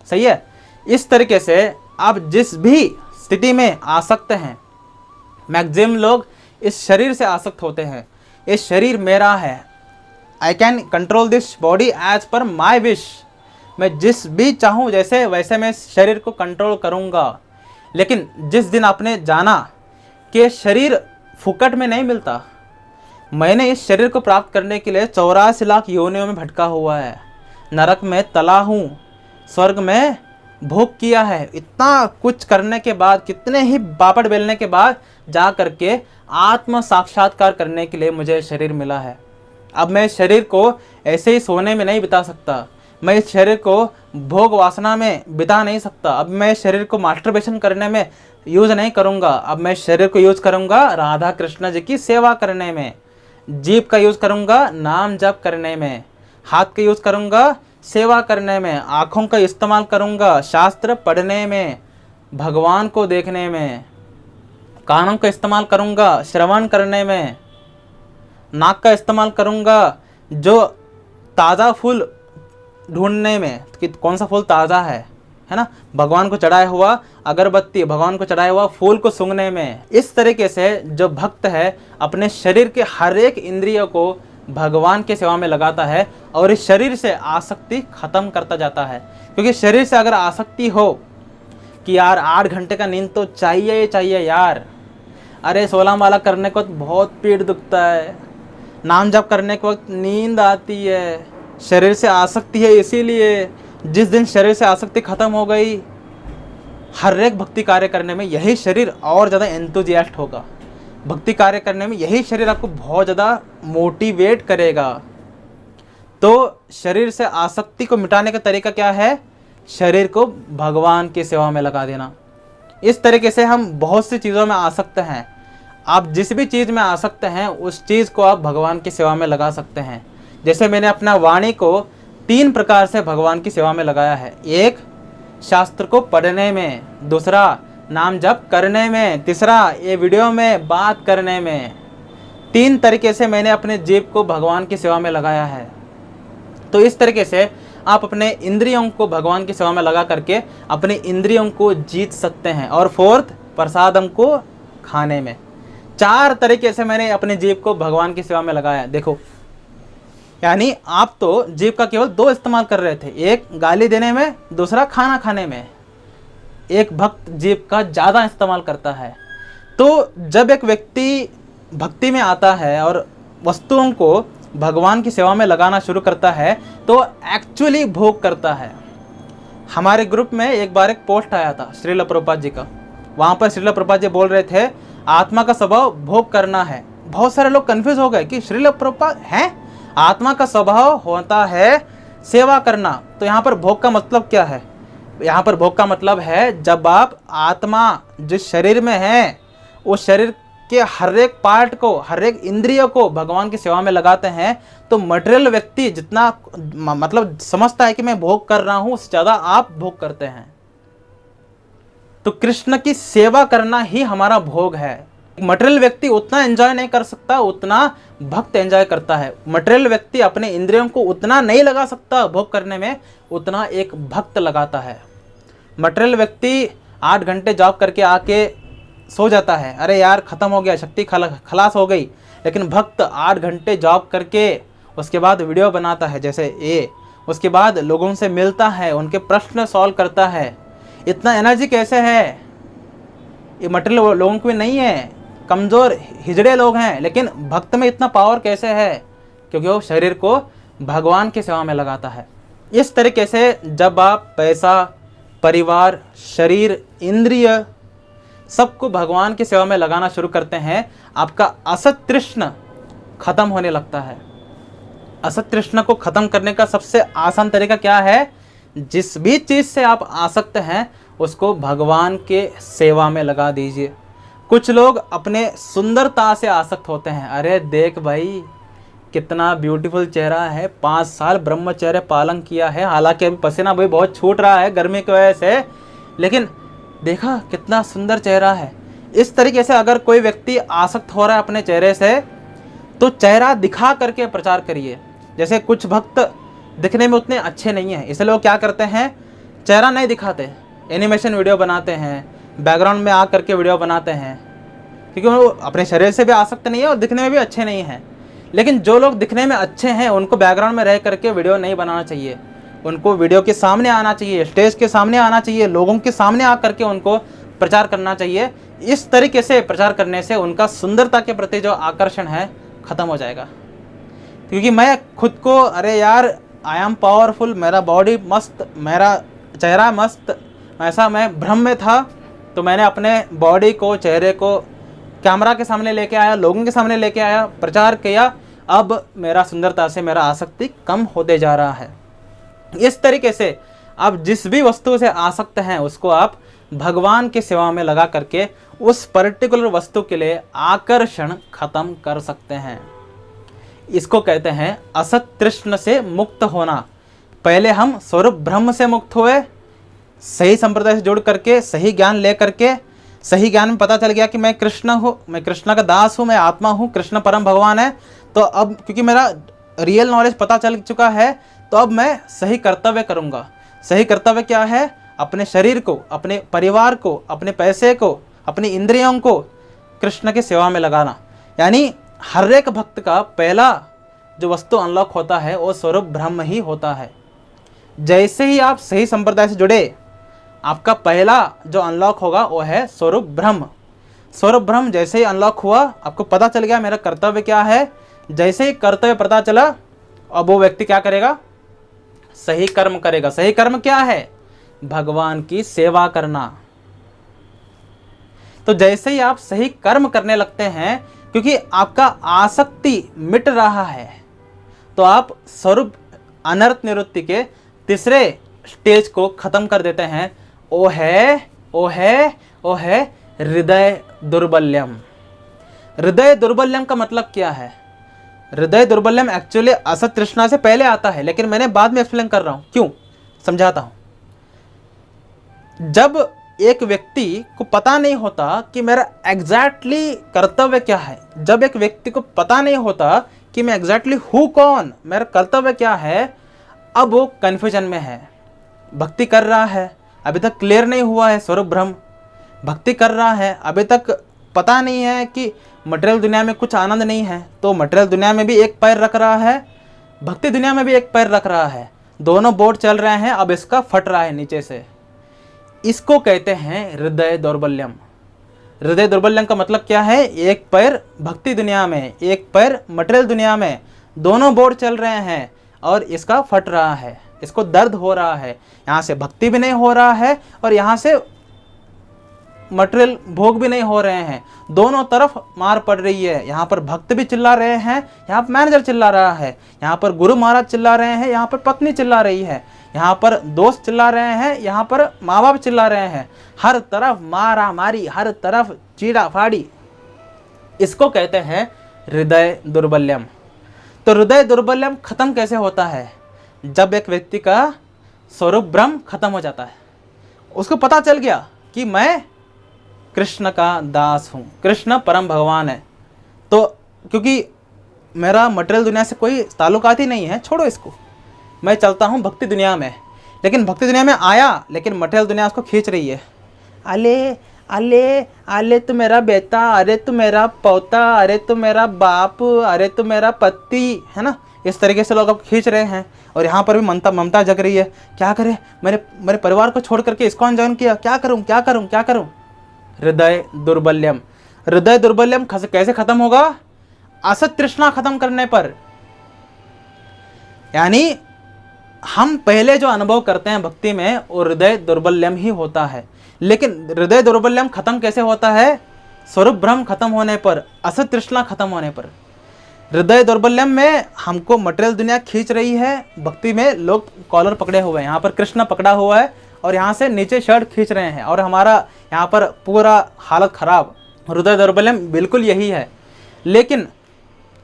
सही है? इस तरीके से आप जिस भी स्थिति में आसक्त हैं, मैक्सिमम लोग इस शरीर से आसक्त होते हैं। ये शरीर मेरा है, I can control this body as per my wish. मैं जिस भी चाहूँ जैसे वैसे मैं शरीर को कंट्रोल करूँगा। लेकिन जिस दिन आपने जाना कि शरीर फुकट में नहीं मिलता, मैंने इस शरीर को प्राप्त करने के लिए 84 लाख योनियों में भटका हुआ है, नरक में तला हूँ, स्वर्ग में भोग किया है, इतना कुछ करने के बाद, कितने ही बापड़ बेलने के बाद जा करके आत्म साक्षात्कार करने के लिए मुझे शरीर मिला है। अब मैं शरीर को ऐसे ही सोने में नहीं बिता सकता, मैं इस शरीर को भोग वासना में बिता नहीं सकता। अब मैं शरीर को मास्टरबेशन करने में यूज़ नहीं करूँगा, अब मैं शरीर को यूज़ करूँगा राधा कृष्ण जी की सेवा करने में। जीभ का यूज़ करूँगा नाम जप करने में, हाथ का यूज़ करूँगा सेवा करने में, आँखों का इस्तेमाल करूँगा शास्त्र पढ़ने में, भगवान को देखने में, कानों का इस्तेमाल करूँगा श्रवण करने में, नाक का इस्तेमाल करूँगा जो ताज़ा फूल ढूंढने में कि कौन सा फूल ताज़ा है है ना, भगवान को चढ़ाया हुआ अगरबत्ती, भगवान को चढ़ाया हुआ फूल को सूंघने में। इस तरीके से जो भक्त है अपने शरीर के हर एक इंद्रियों को भगवान की सेवा में लगाता है और इस शरीर से आसक्ति खत्म करता जाता है। क्योंकि शरीर से अगर आसक्ति हो कि यार 8 घंटे का नींद तो चाहिए ही चाहिए यार, अरे 16 माला करने को तो बहुत पीठ दुखता है, नाम जप करने के वक्त नींद आती है, शरीर से आसक्ति है। इसीलिए जिस दिन शरीर से आसक्ति खत्म हो गई, हर एक भक्ति कार्य करने में यही शरीर और ज़्यादा एंथुजियास्ट होगा। भक्ति कार्य करने में यही शरीर आपको बहुत ज़्यादा मोटिवेट करेगा। तो शरीर से आसक्ति को मिटाने का तरीका क्या है? शरीर को भगवान की सेवा में लगा देना। इस तरीके से हम बहुत सी चीज़ों में आसक्त हैं। आप जिस भी चीज़ में आसक्त हैं उस चीज़ को आप भगवान की सेवा में लगा सकते हैं। जैसे मैंने अपना वाणी को 3 प्रकार से भगवान की सेवा में लगाया है। एक, शास्त्र को पढ़ने में, दूसरा नाम जप करने में, तीसरा ये वीडियो में बात करने में। 3 तरीके से मैंने अपने जीव को भगवान की सेवा में लगाया है। तो इस तरीके से आप अपने इंद्रियों को भगवान की सेवा में लगा करके अपने इंद्रियों को जीत सकते हैं। और 4th, प्रसादम को खाने में। 4 तरीके से मैंने अपने जीव को भगवान की सेवा में लगाया। देखो, यानी आप तो जीव का केवल 2 इस्तेमाल कर रहे थे, एक गाली देने में, दूसरा खाना खाने में। एक भक्त जीव का ज़्यादा इस्तेमाल करता है। तो जब एक व्यक्ति भक्ति में आता है और वस्तुओं को भगवान की सेवा में लगाना शुरू करता है तो एक्चुअली भोग करता है। हमारे ग्रुप में एक बार एक पोस्ट आया था श्रील प्रभुपाद जी का। वहाँ पर श्रील प्रभुपाद जी बोल रहे थे आत्मा का स्वभाव भोग करना है। बहुत सारे लोग कंफ्यूज हो गए कि श्रील प्रभुपाद हैं, आत्मा का स्वभाव होता है सेवा करना, तो यहाँ पर भोग का मतलब क्या है? यहाँ पर भोग का मतलब है जब आप आत्मा जिस शरीर में है उस शरीर के हर एक पार्ट को, हर एक इंद्रिय को भगवान की सेवा में लगाते हैं तो मटेरियल व्यक्ति जितना मतलब समझता है कि मैं भोग कर रहा हूं उससे ज़्यादा आप भोग करते हैं। तो कृष्ण की सेवा करना ही हमारा भोग है। मटेरियल व्यक्ति उतना एंजॉय नहीं कर सकता उतना भक्त एंजॉय करता है। मटेरियल व्यक्ति अपने इंद्रियों को उतना नहीं लगा सकता भोग करने में उतना एक भक्त लगाता है। मटेरियल व्यक्ति 8 घंटे जॉब करके आके सो जाता है, अरे यार ख़त्म हो गया, शक्ति खलास हो गई। लेकिन भक्त 8 घंटे जॉब करके उसके बाद वीडियो बनाता है जैसे ये, उसके बाद लोगों से मिलता है, उनके प्रश्न सॉल्व करता है। इतना एनर्जी कैसे है? ये मटेरियल लोगों को भी नहीं है, कमज़ोर हिजड़े लोग हैं, लेकिन भक्त में इतना पावर कैसे है? क्योंकि वो शरीर को भगवान की सेवा में लगाता है। इस तरीके से जब आप पैसा, परिवार, शरीर, इंद्रिय सबको भगवान की सेवा में लगाना शुरू करते हैं आपका असत तृष्ण खत्म होने लगता है। असत तृष्ण को खत्म करने का सबसे आसान तरीका क्या है? जिस भी चीज़ से आप आसक्त हैं उसको भगवान के सेवा में लगा दीजिए। कुछ लोग अपने सुंदरता से आसक्त होते हैं, अरे देख भाई कितना ब्यूटीफुल चेहरा है, 5 साल ब्रह्मचर्य पालन किया है, हालांकि अभी पसीना भी बहुत छूट रहा है गर्मी की वजह से, लेकिन देखा कितना सुंदर चेहरा है। इस तरीके से अगर कोई व्यक्ति आसक्त हो रहा है अपने चेहरे से तो चेहरा दिखा करके प्रचार करिए। जैसे कुछ भक्त दिखने में उतने अच्छे नहीं हैं, इसलिए लोग क्या करते हैं चेहरा नहीं दिखाते, एनिमेशन वीडियो बनाते हैं, बैकग्राउंड में आ करके वीडियो बनाते हैं, क्योंकि वो अपने शरीर से भी आसक्त नहीं है और दिखने में भी अच्छे नहीं हैं। लेकिन जो लोग दिखने में अच्छे हैं उनको बैकग्राउंड में रह करके वीडियो नहीं बनाना चाहिए, उनको वीडियो के सामने आना चाहिए, स्टेज के सामने आना चाहिए, लोगों के सामने आ करके उनको प्रचार करना चाहिए। इस तरीके से प्रचार करने से उनका सुंदरता के प्रति जो आकर्षण है ख़त्म हो जाएगा। क्योंकि मैं खुद को अरे यार आई एम पावरफुल, मेरा बॉडी मस्त, मेरा चेहरा मस्त, ऐसा मैं भ्रम में था, तो मैंने अपने बॉडी को, चेहरे को कैमरा के सामने लेके आया, लोगों के सामने लेके आया, प्रचार किया, अब मेरा सुंदरता से मेरा आसक्ति कम होते जा रहा है। इस तरीके से आप जिस भी वस्तु से आसक्त हैं उसको आप भगवान की सेवा में लगा करके उस पर्टिकुलर वस्तु के लिए आकर्षण खत्म कर सकते हैं। इसको कहते हैं असत तृष्ण से मुक्त होना। पहले हम स्वरूप ब्रह्म से मुक्त हुए, सही संप्रदाय से जुड़ करके, सही ज्ञान ले करके, सही ज्ञान में पता चल गया कि मैं कृष्ण हूँ, मैं कृष्ण का दास हूँ, मैं आत्मा हूँ, कृष्ण परम भगवान है। तो अब क्योंकि मेरा रियल नॉलेज पता चल चुका है तो अब मैं सही कर्तव्य करूँगा। सही कर्तव्य क्या है? अपने शरीर को, अपने परिवार को, अपने पैसे को, अपनी इंद्रियों को कृष्ण की सेवा में लगाना। यानी हर एक भक्त का पहला जो वस्तु अनलॉक होता है वो स्वरूप ब्रह्म ही होता है। जैसे ही आप सही संप्रदाय से जुड़े, आपका पहला जो अनलॉक होगा वो है स्वरूप ब्रह्म। स्वरूप ब्रह्म जैसे ही अनलॉक हुआ, आपको पता चल गया मेरा कर्तव्य क्या है। जैसे ही कर्तव्य पता चला, अब वो व्यक्ति क्या करेगा? सही कर्म करेगा। सही कर्म क्या है? भगवान की सेवा करना। तो जैसे ही आप सही कर्म करने लगते हैं, क्योंकि आपका आसक्ति मिट रहा है, तो आप स्वरूप अनर्थ निवृत्ति के तीसरे स्टेज को खत्म कर देते हैं। ओ है हृदय दुर्बल्यम। हृदय दुर्बल्यम का मतलब क्या है? हृदय दुर्बल्यम एक्चुअली असत तृष्णा से पहले आता है, लेकिन मैंने बाद में एक्सप्लेन कर रहा हूं। क्यों? समझाता हूं। जब एक व्यक्ति को पता नहीं होता कि मेरा एग्जैक्टली कर्तव्य क्या है, जब एक व्यक्ति को पता नहीं होता कि मैं एग्जैक्टली हूं कौन, मेरा कर्तव्य क्या है, अब वो कन्फ्यूजन में है। भक्ति कर रहा है, अभी तक क्लियर नहीं हुआ है स्वरूप ब्रह्म। भक्ति कर रहा है, अभी तक पता नहीं है कि मटेरियल दुनिया में कुछ आनंद नहीं है, तो मटेरियल दुनिया में भी एक पैर रख रहा है, भक्ति दुनिया में भी एक पैर रख रहा है। दोनों बोट चल रहे हैं, अब इसका फट रहा है नीचे से। इसको कहते हैं हृदय दौर्बल्यम। हृदय दौर्बल्यम का मतलब क्या है? एक पैर भक्ति दुनिया में, एक पैर मटेरियल दुनिया में, दोनों बोट चल रहे हैं और इसका फट रहा है, इसको दर्द हो रहा है। यहाँ से भक्ति भी नहीं हो रहा है और यहाँ से मटेरियल भोग भी नहीं हो रहे हैं। दोनों तरफ मार पड़ रही है। यहाँ पर भक्त भी चिल्ला रहे हैं, यहाँ पर मैनेजर चिल्ला रहा है, यहाँ पर गुरु महाराज चिल्ला रहे हैं, यहाँ पर पत्नी चिल्ला रही है, यहाँ पर दोस्त चिल्ला रहे हैं, यहाँ पर माँ बाप चिल्ला रहे हैं। हर तरफ मारा मारी, हर तरफ चीड़ा फाड़ी। इसको कहते हैं हृदय दुर्बल्यम। तो हृदय दुर्बल्यम खत्म कैसे होता है? जब एक व्यक्ति का स्वरूप ब्रह्म खत्म हो जाता है। उसको पता चल गया कि मैं कृष्ण का दास हूँ, कृष्ण परम भगवान है। तो क्योंकि मेरा मटेरियल दुनिया से कोई ताल्लुकात ही नहीं है, छोड़ो इसको, मैं चलता हूँ भक्ति दुनिया में। लेकिन भक्ति दुनिया में आया, लेकिन मटेरियल दुनिया उसको खींच रही है। अले अले अले तू मेरा बेटा, अरे तू मेरा पोता, अरे तू मेरा बाप, अरे तू मेरा पति, है ना। इस तरीके से लोग अब खींच रहे हैं। और यहाँ पर भी ममता जग रही है। क्या करें, मेरे परिवार को छोड़ करके इस्कॉन ज्वाइन किया, क्या करूँ क्या करूँ क्या करूँ। हृदय दुर्बल्यम। हृदय दुर्बल्यम कैसे खत्म होगा? असत तृष्णा खत्म करने पर। यानी हम पहले जो अनुभव करते हैं भक्ति में, वो हृदय दुर्बल्यम ही होता है। लेकिन हृदय दुर्बल्यम खत्म कैसे होता है? स्वरूप ब्रह्म खत्म होने पर, असत तृष्णा खत्म होने पर। हृदय दौर्बल्यम में हमको मटेरियल दुनिया खींच रही है, भक्ति में लोग कॉलर पकड़े हुए हैं, यहाँ पर कृष्ण पकड़ा हुआ है और यहाँ से नीचे शर्ट खींच रहे हैं और हमारा यहाँ पर पूरा हालत खराब। हृदय दौर्बल्यम बिल्कुल यही है। लेकिन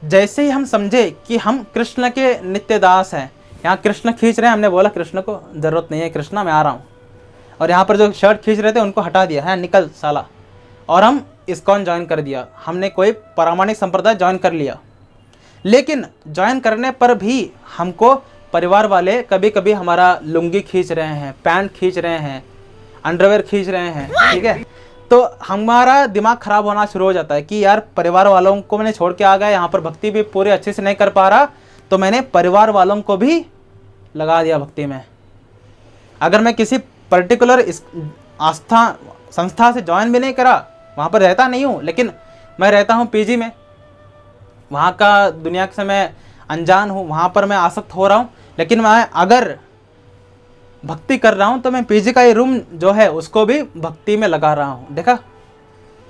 जैसे ही हम समझे कि हम कृष्ण के नित्य दास हैं, यहाँ कृष्ण खींच रहे हैं, हमने बोला कृष्ण को ज़रूरत नहीं है, कृष्णा मैं आ रहा हूँ। और यहाँ पर जो शर्ट खींच रहे थे उनको हटा दिया है, निकल साला, और हम इस्कॉन ज्वाइन कर दिया। हमने कोई प्रामाणिक संप्रदाय ज्वाइन कर लिया। लेकिन ज्वाइन करने पर भी हमको परिवार वाले कभी कभी हमारा लुंगी खींच रहे हैं, पैंट खींच रहे हैं, अंडरवेयर खींच रहे हैं, ठीक है। तो हमारा दिमाग खराब होना शुरू हो जाता है कि यार परिवार वालों को मैंने छोड़ के आ गया, यहाँ पर भक्ति भी पूरी अच्छे से नहीं कर पा रहा, तो मैंने परिवार वालों को भी लगा दिया भक्ति में। अगर मैं किसी पर्टिकुलर आस्था संस्था से ज्वाइन भी नहीं करा, वहाँ पर रहता नहीं हूँ, लेकिन मैं रहता हूँ पीजी में, वहाँ का दुनिया से मैं अनजान हूँ, वहाँ पर मैं आसक्त हो रहा हूँ, लेकिन मैं अगर भक्ति कर रहा हूँ तो मैं पीजी का ये रूम जो है उसको भी भक्ति में लगा रहा हूँ। देखा,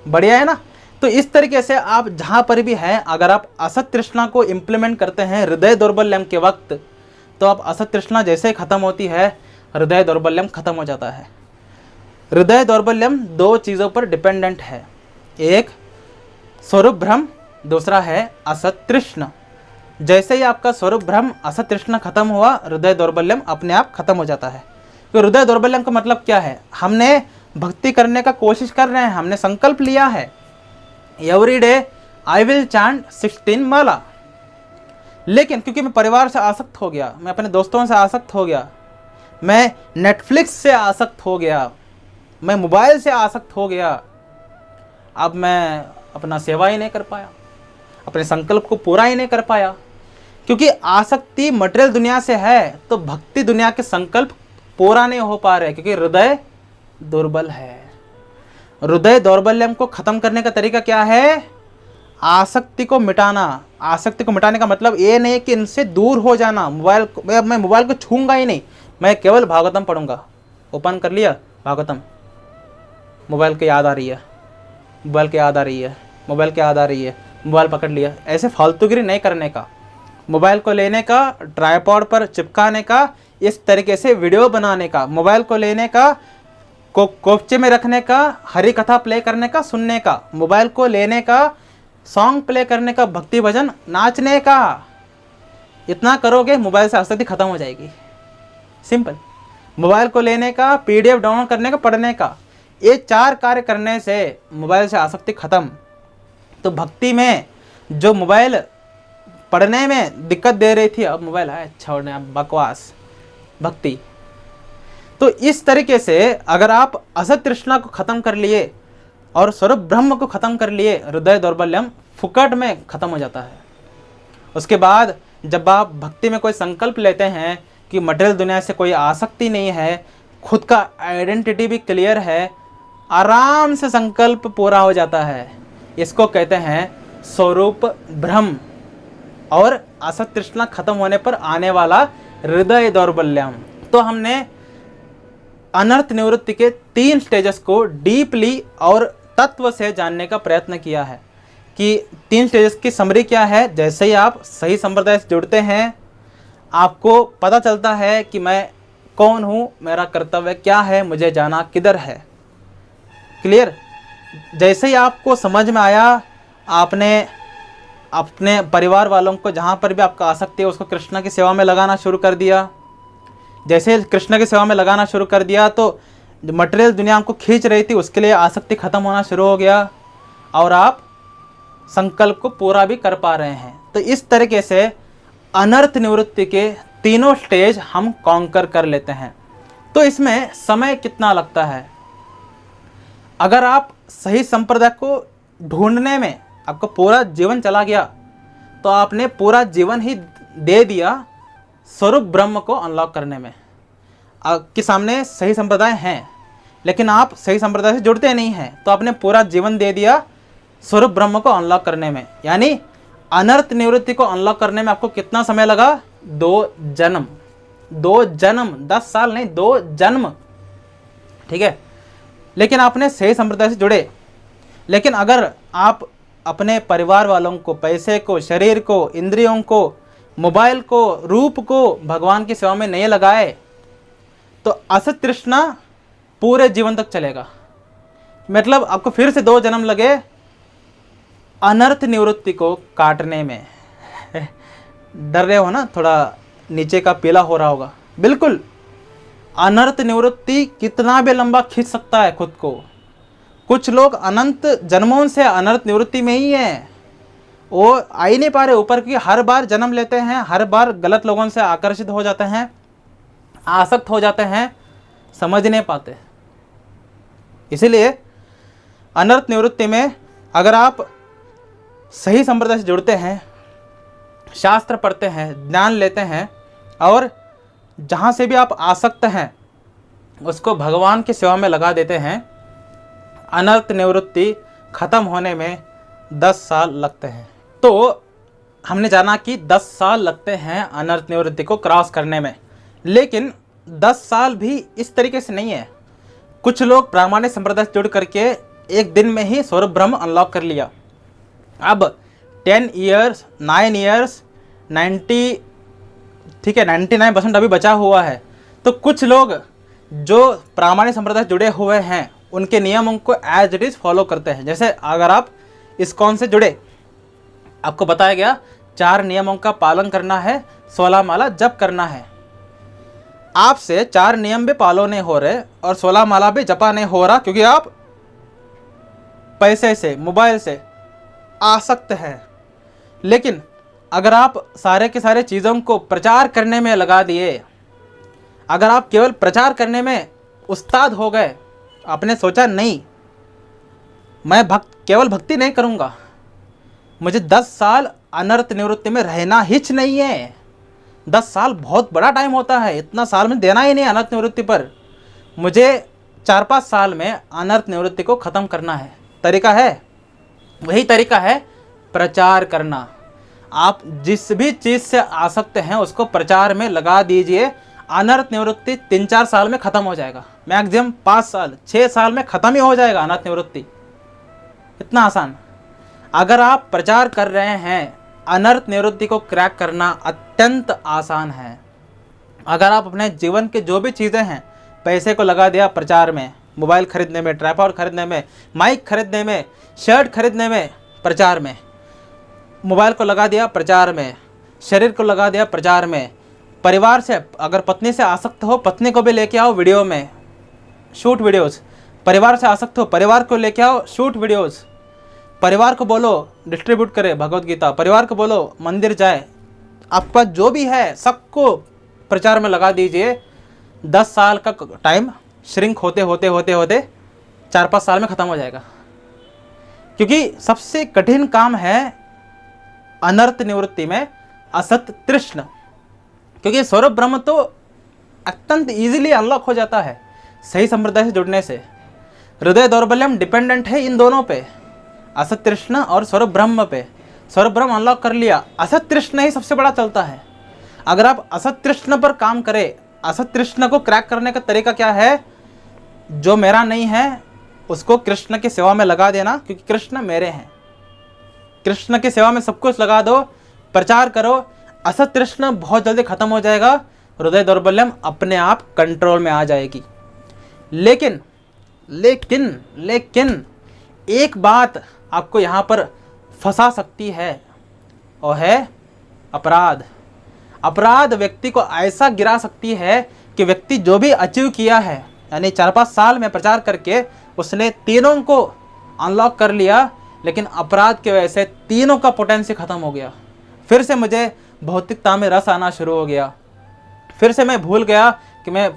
बढ़िया है ना। तो इस तरीके से आप जहाँ पर भी हैं, अगर आप असत तृष्णा को इम्प्लीमेंट करते हैं हृदय दौर्बल्यम के वक्त, तो आप असत तृष्णा जैसे ही खत्म होती है, हृदय दौर्बल्यम खत्म हो जाता है। हृदय दौर्बल्यम दो चीज़ों पर डिपेंडेंट है, एक स्वरूप भ्रम, दूसरा है असत तृष्णा। जैसे ही आपका स्वरूप भ्रम असत तृष्णा खत्म हुआ, हृदय दौर्बल्यम अपने आप खत्म हो जाता है। तो हृदय दौर्बल्यम का मतलब क्या है? हमने भक्ति करने का कोशिश कर रहे हैं, हमने संकल्प लिया है every day I will chant 16 माला, लेकिन क्योंकि मैं परिवार से आसक्त हो गया, मैं अपने दोस्तों से आसक्त हो गया, मैं नेटफ्लिक्स से आसक्त हो गया, मैं मोबाइल से आसक्त हो गया, अब मैं अपना सेवा ही नहीं कर पाया, अपने संकल्प को पूरा ही नहीं कर पाया। क्योंकि आसक्ति मटेरियल दुनिया से है तो भक्ति दुनिया के संकल्प पूरा नहीं हो पा रहे, क्योंकि हृदय दुर्बल है। हृदय दौर्बल्य को खत्म करने का तरीका क्या है? आसक्ति को मिटाना। आसक्ति को मिटाने का मतलब ये नहीं है कि इनसे दूर हो जाना। मैं मोबाइल को छूंगा ही नहीं, मैं केवल भागवतम पढ़ूंगा। ओपन कर लिया भागवतम, मोबाइल की याद आ रही है, मोबाइल की याद आ रही है, मोबाइल की याद आ रही है, मोबाइल पकड़ लिया। ऐसे फालतूगिरी नहीं करने का। मोबाइल को लेने का, ट्राइपॉड पर चिपकाने का, इस तरीके से वीडियो बनाने का, मोबाइल को लेने का, कोपचे में रखने का, हरी कथा प्ले करने का, सुनने का, मोबाइल को लेने का, सॉन्ग प्ले करने का, भक्ति भजन नाचने का। इतना करोगे मोबाइल से आसक्ति खत्म हो जाएगी। सिंपल। मोबाइल को लेने का, पीडीएफ डाउनलोड करने का, पढ़ने का, ये 4 कार्य करने से मोबाइल से आसक्ति खत्म। तो भक्ति में जो मोबाइल पढ़ने में दिक्कत दे रही थी, अब मोबाइल है छोड़ने, अब बकवास भक्ति। तो इस तरीके से अगर आप असत तृष्णा को खत्म कर लिए और स्वरूप ब्रह्म को खत्म कर लिए, हृदय दौर्बल्यम फुकट में खत्म हो जाता है। उसके बाद जब आप भक्ति में कोई संकल्प लेते हैं कि मटेरियल दुनिया से कोई आसक्ति नहीं है, खुद का आइडेंटिटी भी क्लियर है, आराम से संकल्प पूरा हो जाता है। इसको कहते हैं स्वरूप ब्रह्म। और असत तृष्णा खत्म होने पर आने वाला हृदय दौर्बल्यम। तो हमने अनर्थ निवृत्ति के 3 स्टेजेस को डीपली और तत्व से जानने का प्रयत्न किया है कि 3 स्टेजेस की समरी क्या है। जैसे ही आप सही संप्रदाय से जुड़ते हैं, आपको पता चलता है कि मैं कौन हूँ, मेरा कर्तव्य क्या है, मुझे जाना किधर है। क्लियर? जैसे ही आपको समझ में आया, आपने अपने परिवार वालों को जहाँ पर भी आपका आसक्ति है उसको कृष्ण की सेवा में लगाना शुरू कर दिया। जैसे कृष्ण की सेवा में लगाना शुरू कर दिया तो मटेरियल दुनिया आपको खींच रही थी, उसके लिए आसक्ति खत्म होना शुरू हो गया और आप संकल्प को पूरा भी कर पा रहे हैं। तो इस तरीके से अनर्थ निवृत्ति के तीनों स्टेज हम कॉन्कर कर लेते हैं। तो इसमें समय कितना लगता है? अगर आप सही संप्रदाय को ढूंढने में आपका पूरा जीवन चला गया तो आपने पूरा जीवन ही दे दिया स्वरूप ब्रह्म को अनलॉक करने में। आपके सामने सही संप्रदाय हैं लेकिन आप सही संप्रदाय से जुड़ते नहीं हैं, तो आपने पूरा जीवन दे दिया स्वरूप ब्रह्म को अनलॉक करने में। यानी अनर्थ निवृत्ति को अनलॉक करने में आपको कितना समय लगा? 2 जन्म। 2 जन्म, 10 साल नहीं, 2 जन्म। ठीक है, लेकिन आपने सही संप्रदाय से जुड़े। लेकिन अगर आप अपने परिवार वालों को, पैसे को, शरीर को, इंद्रियों को, मोबाइल को, रूप को भगवान की सेवा में नहीं लगाए तो असत तृष्णा पूरे जीवन तक चलेगा। मतलब आपको फिर से 2 जन्म लगे अनर्थ निवृत्ति को काटने में। डर रहे हो ना? थोड़ा नीचे का पीला हो रहा होगा। बिल्कुल, अनर्थ निवृत्ति कितना भी लंबा खींच सकता है खुद को। कुछ लोग अनंत जन्मों से अनर्थ निवृत्ति में ही हैं, वो आ ही नहीं पा रहे ऊपर की। हर बार जन्म लेते हैं, हर बार गलत लोगों से आकर्षित हो जाते हैं, आसक्त हो जाते हैं, समझ नहीं पाते। इसीलिए अनर्थ निवृत्ति में अगर आप सही संप्रदाय से जुड़ते हैं, शास्त्र पढ़ते हैं, ज्ञान लेते हैं और जहाँ से भी आप आसक्त हैं उसको भगवान की सेवा में लगा देते हैं, अनर्थ निवृत्ति खत्म होने में 10 साल लगते हैं। तो हमने जाना कि 10 साल लगते हैं अनर्थ निवृत्ति को क्रॉस करने में। लेकिन 10 साल भी इस तरीके से नहीं है। कुछ लोग प्रामाणिक संप्रदाय से जुड़ करके एक दिन में ही स्वरूप ब्रह्म अनलॉक कर लिया। अब 10 ईयर्स, 9 ईयर्स, 90, ठीक है 99% अभी बचा हुआ है। तो कुछ लोग जो प्रामाणिक संप्रदाय से जुड़े हुए हैं उनके नियमों को एज इट इज़ फॉलो करते हैं। जैसे अगर आप इस्कॉन से जुड़े, आपको बताया गया 4 नियमों का पालन करना है, 16 माला जप करना है। आपसे 4 नियम भी फॉलो नहीं हो रहे और 16 माला भी जपा नहीं हो रहा क्योंकि आप पैसे से, मोबाइल से आसक्त हैं। लेकिन अगर आप सारे के सारे चीज़ों को प्रचार करने में लगा दिए, अगर आप केवल प्रचार करने में उस्ताद हो गए, आपने सोचा नहीं मैं केवल भक्ति नहीं करूँगा, मुझे 10 साल अनर्थ निवृत्ति में रहना हिच नहीं है। 10 साल बहुत बड़ा टाइम होता है, इतना साल में देना ही नहीं अनर्थ निवृत्ति पर, मुझे 4-5 साल में अनर्थ निवृत्ति को ख़त्म करना है। तरीका है, वही तरीका है प्रचार करना। आप जिस भी चीज़ से आसक्त हैं उसको प्रचार में लगा दीजिए, अनर्थ निवृत्ति 3-4 साल में ख़त्म हो जाएगा। मैक्सिमम 5 साल 6 साल में ख़त्म ही हो जाएगा अनर्थ निवृत्ति, इतना आसान। अगर आप प्रचार कर रहे हैं, अनर्थ निवृत्ति को क्रैक करना अत्यंत आसान है। अगर आप अपने जीवन के जो भी चीज़ें हैं, पैसे को लगा दिया प्रचार में, मोबाइल खरीदने में, ट्राइपॉड खरीदने में, माइक खरीदने में, शर्ट खरीदने में, प्रचार में, मोबाइल को लगा दिया प्रचार में, शरीर को लगा दिया प्रचार में, परिवार से अगर पत्नी से आसक्त हो पत्नी को भी लेके आओ वीडियो में, शूट वीडियोस, परिवार से आसक्त हो परिवार को लेके आओ, शूट वीडियोस, परिवार को बोलो डिस्ट्रीब्यूट करे भगवत गीता, परिवार को बोलो मंदिर जाए, आपका जो भी है सबको प्रचार में लगा दीजिए। 10 साल का टाइम श्रिंक होते होते होते होते 4-5 साल में ख़त्म हो जाएगा। क्योंकि सबसे कठिन काम है अनर्थ निवृत्ति में असत तृष्ण, क्योंकि स्वरूप ब्रह्म तो अत्यंत ईजिली अनलॉक हो जाता है सही संप्रदाय से जुड़ने से। हृदय दौर्बल्यम डिपेंडेंट है इन दोनों पे, असत तृष्ण और स्वरूप ब्रह्म पे। स्वरूप ब्रह्म अनलॉक कर लिया, असत तृष्ण ही सबसे बड़ा चलता है। अगर आप असत तृष्ण पर काम करें, असत तृष्ण को क्रैक करने का तरीका क्या है, जो मेरा नहीं है उसको कृष्ण की सेवा में लगा देना, क्योंकि कृष्ण मेरे हैं। कृष्ण की सेवा में सब कुछ लगा दो, प्रचार करो, असत तृष्ण बहुत जल्दी खत्म हो जाएगा, हृदय दौर्बल्यम अपने आप कंट्रोल में आ जाएगी। लेकिन लेकिन लेकिन एक बात आपको यहाँ पर फंसा सकती है, और है अपराध। अपराध व्यक्ति को ऐसा गिरा सकती है कि व्यक्ति जो भी अचीव किया है, यानी 4-5 साल में प्रचार करके उसने तीनों को अनलॉक कर लिया, लेकिन अपराध की वजह से तीनों का पोटेंशियल ख़त्म हो गया। फिर से मुझे भौतिकता में रस आना शुरू हो गया, फिर से मैं भूल गया कि मैं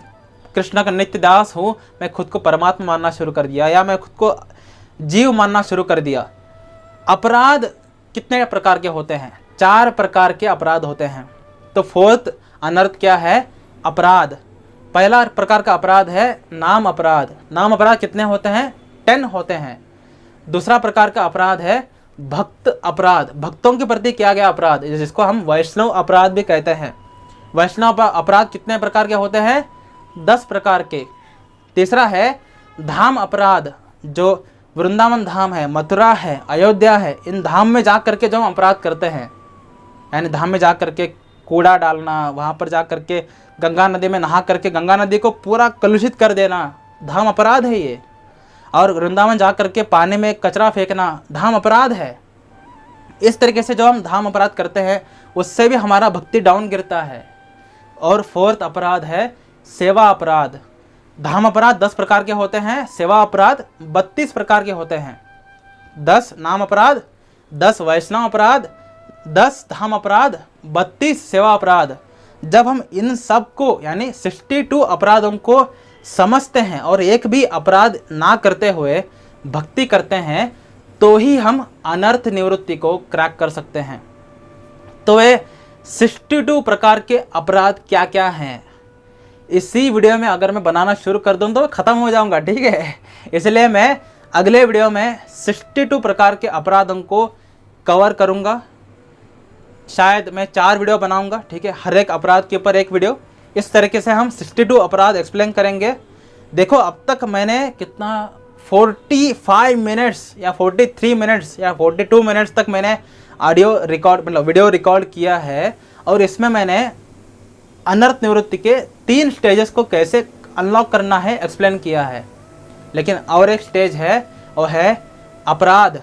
कृष्ण का नित्य दास हूँ, मैं खुद को परमात्मा मानना शुरू कर दिया, या मैं खुद को जीव मानना शुरू कर दिया। अपराध कितने प्रकार के होते हैं? 4 प्रकार के अपराध होते हैं। तो 4th अनर्थ क्या है? अपराध। पहला प्रकार का अपराध है नाम अपराध। नाम अपराध कितने होते हैं? 10 होते हैं। दूसरा प्रकार का अपराध है भक्त अपराध, भक्तों के प्रति किया गया अपराध, जिसको हम वैष्णव अपराध भी कहते हैं। वैष्णव अपराध कितने प्रकार के होते हैं? 10 प्रकार के। तीसरा है धाम अपराध, जो वृंदावन धाम है, मथुरा है, अयोध्या है, इन धाम में जा करके जो हम अपराध करते हैं, यानी धाम में जा करके कूड़ा डालना, वहाँ पर जा करके गंगा नदी में नहा करके गंगा नदी को पूरा कलुषित कर देना, धाम अपराध है ये। और वृंदावन जा करके पानी में कचरा फेंकना धाम अपराध है। इस तरीके से जो हम धाम अपराध करते हैं उससे भी हमारा भक्ति डाउन गिरता है। और 4th अपराध है सेवा अपराध। धाम अपराध 10 प्रकार के होते हैं, सेवा अपराध 32 प्रकार के होते हैं। 10 नाम अपराध, 10 वैष्णव अपराध, 10 धाम अपराध, 32 सेवा अपराध। जब हम इन सब को यानी 62 अपराधों को समझते हैं और एक भी अपराध ना करते हुए भक्ति करते हैं, तो ही हम अनर्थ निवृत्ति को क्रैक कर सकते हैं। तो ये 62 प्रकार के अपराध क्या क्या हैं, इसी वीडियो में अगर मैं बनाना शुरू कर दूं तो ख़त्म हो जाऊंगा, ठीक है। इसलिए मैं अगले वीडियो में 62 प्रकार के अपराधों को कवर करूंगा। शायद मैं 4 वीडियो बनाऊंगा, ठीक है, हर एक अपराध के ऊपर एक वीडियो। इस तरीके से हम 62 अपराध एक्सप्लेन करेंगे। देखो अब तक मैंने कितना 45 मिनट्स या 43 मिनट्स या 42 मिनट्स तक मैंने ऑडियो रिकॉर्ड मतलब वीडियो रिकॉर्ड किया है, और इसमें मैंने अनर्थ निवृत्ति के 3 स्टेजेस को कैसे अनलॉक करना है एक्सप्लेन किया है। लेकिन और एक स्टेज है, वो है अपराध।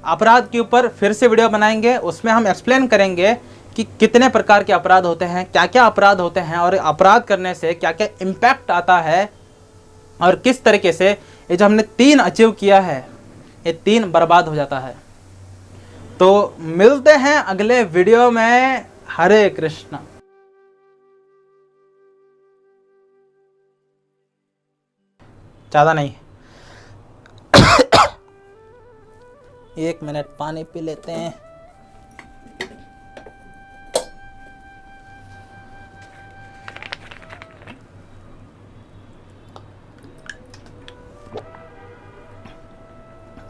अपराध के ऊपर फिर से वीडियो बनाएंगे, उसमें हम एक्सप्लेन करेंगे कि कितने प्रकार के अपराध होते हैं, क्या क्या अपराध होते हैं, और अपराध करने से क्या क्या इम्पैक्ट आता है, और किस तरीके से ये जो हमने 3 अचीव किया है ये 3 बर्बाद हो जाता है। तो मिलते हैं अगले वीडियो में। हरे कृष्णा। ज़्यादा नहीं। 1 मिनट पानी पी लेते हैं।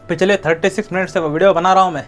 पिछले 36 मिनट से वीडियो बना रहा हूँ मैं।